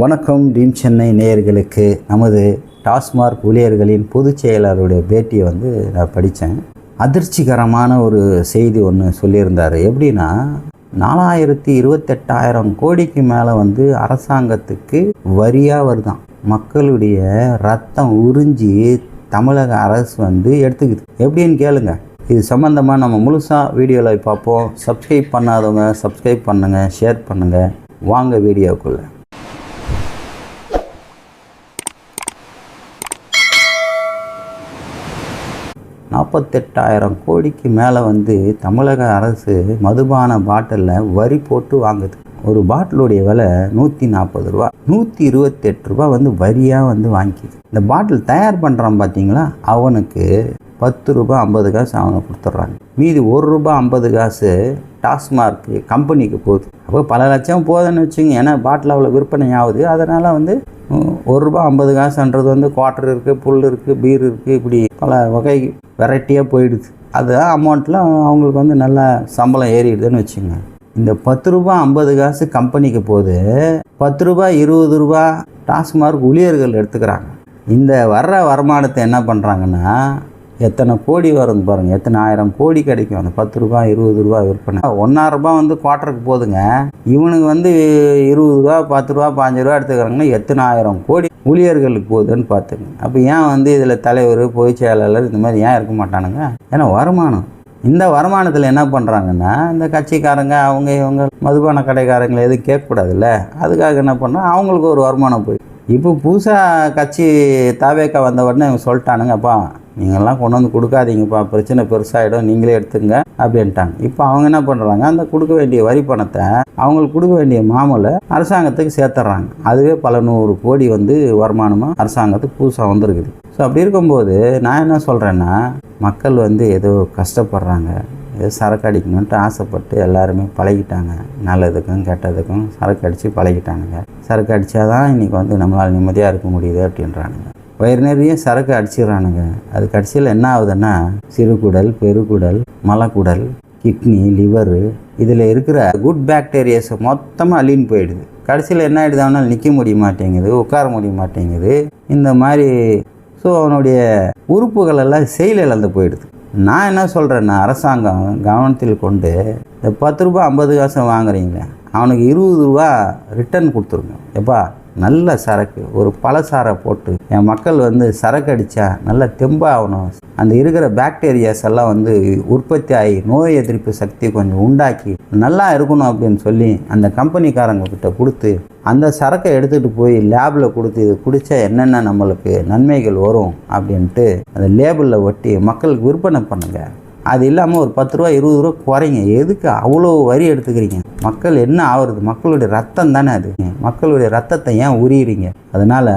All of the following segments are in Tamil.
வணக்கம் டீம் சென்னை நேயர்களுக்கு. நமது டாஸ்மார்க் ஊழியர்களின் பொதுச் செயலாளருடைய பேட்டியை நான் படித்தேன். அதிர்ச்சிகரமான ஒரு செய்தி ஒன்று சொல்லியிருந்தார். எப்படின்னா 428,000 கோடிக்கு மேலே அரசாங்கத்துக்கு வரியாக வருதான். மக்களுடைய ரத்தம் உறிஞ்சி தமிழக அரசு எடுத்துக்குது. எப்படின்னு கேளுங்க. இது சம்மந்தமாக நம்ம முழுசாக வீடியோவில் பார்ப்போம். சப்ஸ்கிரைப் பண்ணாதவங்க சப்ஸ்கிரைப் பண்ணுங்கள், ஷேர் பண்ணுங்கள். வாங்க வீடியோக்குள்ளே. $48,000 கோடிக்கு மேலே தமிழக அரசு மதுபான பாட்டிலில் வரி போட்டு வாங்குது. ஒரு பாட்டிலுடைய விலை 140 ரூபா, 128 ரூபா வரியாக வாங்கிக்குது. இந்த பாட்டில் தயார் பண்ணுறான் பார்த்தீங்களா, அவனுக்கு 10 ரூபா 50 காசு அவனுக்கு கொடுத்துட்றாங்க. மீதி 1 ரூபா 50 காசு டாஸ்மார்க் கம்பெனிக்கு போகுது. அப்போ பல லட்சம் போகுதுன்னு வச்சுங்க. ஏன்னா பாட்டில் அவ்வளோ விற்பனை ஆகுது. அதனால் 1 ரூபா 50 காசுன்றது குவார்ட்டர் இருக்குது, புல் இருக்குது, பீர் இருக்குது, இப்படி பல வகை வெரைட்டியாக போயிடுது. அது அமௌண்ட்டில் அவங்களுக்கு நல்ல சம்பளம் ஏறிடுதுன்னு வச்சுங்க. இந்த 10 ரூபா 50 காசு கம்பெனிக்கு போகுது, 10 ரூபா 20 ரூபா டாஸ்மார்க் ஊழியர்கள் எடுத்துக்கிறாங்க. இந்த வர்ற வருமானத்தை என்ன பண்ணுறாங்கன்னா, எத்தனை கோடி வரும் பாருங்கள், எத்தனை ஆயிரம் கோடி கிடைக்கும். அந்த 10 ரூபா 20 ரூபா விற்பனை. 1.5 ரூபா குவார்ட்டருக்கு போதுங்க. இவனுக்கு 20 ரூபா 10 ரூபா 15 ரூபா எடுத்துக்கிறாங்கன்னா எத்தனை ஆயிரம் கோடி ஊழியர்களுக்கு போகுதுன்னு பார்த்துங்க. அப்போ ஏன் இதில் தலைவர், பொதுச் செயலாளர் இந்த மாதிரி ஏன் இருக்க மாட்டானுங்க? ஏன்னா வருமானம். இந்த வருமானத்தில் என்ன பண்ணுறாங்கன்னா, இந்த கட்சிக்காரங்க இவங்க மதுபான கடைக்காரங்களை எதுவும் கேட்கக்கூடாதுல்ல, அதுக்காக என்ன பண்ணுறாங்க, அவங்களுக்கு ஒரு வருமானம் போய். இப்போ புதுசாக கட்சி தாவேக்கா வந்த உடனே இவங்க சொல்லிட்டானுங்கப்பா, நீங்கள்லாம் கொண்டு கொடுக்காதீங்கப்பா, பிரச்சனை பெருசாகிடும், நீங்களே எடுத்துங்க அப்படின்ட்டாங்க. இப்போ அவங்க என்ன பண்ணுறாங்க, அந்த கொடுக்க வேண்டிய வரி பணத்தை, அவங்களுக்கு கொடுக்க வேண்டிய மாமூலை அரசாங்கத்துக்கு சேர்த்துட்றாங்க. அதுவே பல 100 கோடி வருமானமாக அரசாங்கத்துக்கு புதுசாக வந்திருக்குது. ஸோ அப்படி இருக்கும்போது நான் என்ன சொல்கிறேன்னா, மக்கள் ஏதோ கஷ்டப்படுறாங்க, ஏதோ சரக்கு அடிக்கணுன்ட்டு ஆசைப்பட்டு எல்லாருமே பழகிட்டாங்க. நல்லதுக்கும் கெட்டதுக்கும் சரக்கு அடித்து பழகிட்டானுங்க. சரக்கு அடித்தாதான் இன்றைக்கி நம்மளால் நிம்மதியாக இருக்க முடியுது அப்படின்றானுங்க. வயிறு நிறைய சரக்கு அடிச்சிடறானுங்க. அது கடைசியில் என்ன ஆகுதுன்னா, சிறுகுடல், பெருகுடல், மலக்குடல், கிட்னி, லிவரு, இதில் இருக்கிற குட் பாக்டீரியாஸை மொத்தமாக அழின்னு போயிடுது. கடைசியில் என்ன ஆகிடுது, அவனால் நிற்க முடிய மாட்டேங்குது, உட்கார முடிய மாட்டேங்குது. இந்த மாதிரி ஸோ அவனுடைய உறுப்புகள் எல்லாம் செயல் இழந்து போயிடுது. நான் என்ன சொல்கிறேன்னா, அரசாங்கம் கவனத்தில் கொண்டு இந்த 10 ரூபா 50 காசு வாங்குறீங்களே, அவனுக்கு 20 ரூபா ரிட்டர்ன் கொடுத்துருங்க. எப்பா, நல்ல சரக்கு, ஒரு பழசாரை போட்டு என் மக்கள் சரக்கு அடித்தா நல்லா தெம்பாகணும், அந்த இருக்கிற பாக்டீரியாஸ் எல்லாம் உற்பத்தி ஆகி நோய் எதிர்ப்பு சக்தி கொஞ்சம் உண்டாக்கி நல்லா இருக்கணும் அப்படின்னு சொல்லி அந்த கம்பெனிக்காரங்கக்கிட்ட கொடுத்து அந்த சரக்கை எடுத்துகிட்டு போய் லேபில் கொடுத்து, இது குடித்தா என்னென்ன நம்மளுக்கு நன்மைகள் வரும் அப்படின்ட்டு அந்த லேபிளில் ஒட்டி மக்களுக்கு விற்பனை பண்ணுங்கள். அது இல்லாமல் ஒரு 10 ரூபா 20 ரூபா குறைங்க. எதுக்கு அவ்வளோ வரி எடுத்துக்கிறீங்க? மக்கள் என்ன ஆகுறது? மக்களுடைய ரத்தம் தானே அது. மக்களுடைய ரத்தத்தை ஏன் உரியிறீங்க? அதனால்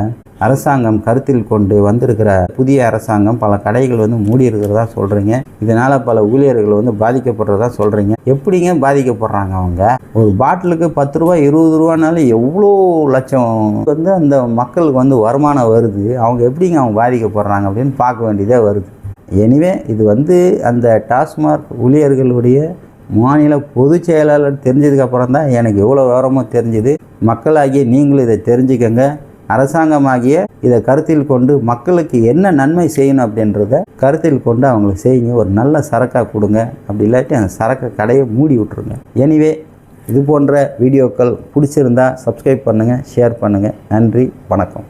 அரசாங்கம் கருத்தில் கொண்டு வந்திருக்கிற புதிய அரசாங்கம் பல கடைகள் மூடி இருக்கிறதா சொல்கிறீங்க. இதனால் பல ஊழியர்கள் பாதிக்கப்படுறதா சொல்கிறீங்க. எப்படிங்க பாதிக்கப்படுறாங்க? அவங்க ஒரு பாட்டிலுக்கு 10 ரூபா 20 ரூபானாலும் எவ்வளோ லட்சம் அந்த மக்களுக்கு வருமானம் வருது. அவங்க எப்படிங்க அவங்க பாதிக்கப்படுறாங்க அப்படின்னு பார்க்க வேண்டியதே வருது. எனிவே இது அந்த டாஸ்மார்க் ஊழியர்களுடைய மாநில பொதுச் செயலாளர் தெரிஞ்சதுக்கப்புறம் தான் எனக்கு எவ்வளோ விவரமோ தெரிஞ்சுது. மக்களாகிய நீங்களும் இதை தெரிஞ்சுக்கங்க. அரசாங்கமாகிய இதை கருத்தில் கொண்டு மக்களுக்கு என்ன நன்மை செய்யணும் அப்படின்றத கருத்தில் கொண்டு அவங்களுக்கு செய்யுங்க. ஒரு நல்ல சரக்காக கொடுங்க. அப்படி இல்லாட்டி அந்த சரக்கை கடையை மூடி விட்டுருங்க. எனிவே இது போன்ற வீடியோக்கள் பிடிச்சிருந்தா சப்ஸ்கிரைப் பண்ணுங்கள், ஷேர் பண்ணுங்கள். நன்றி, வணக்கம்.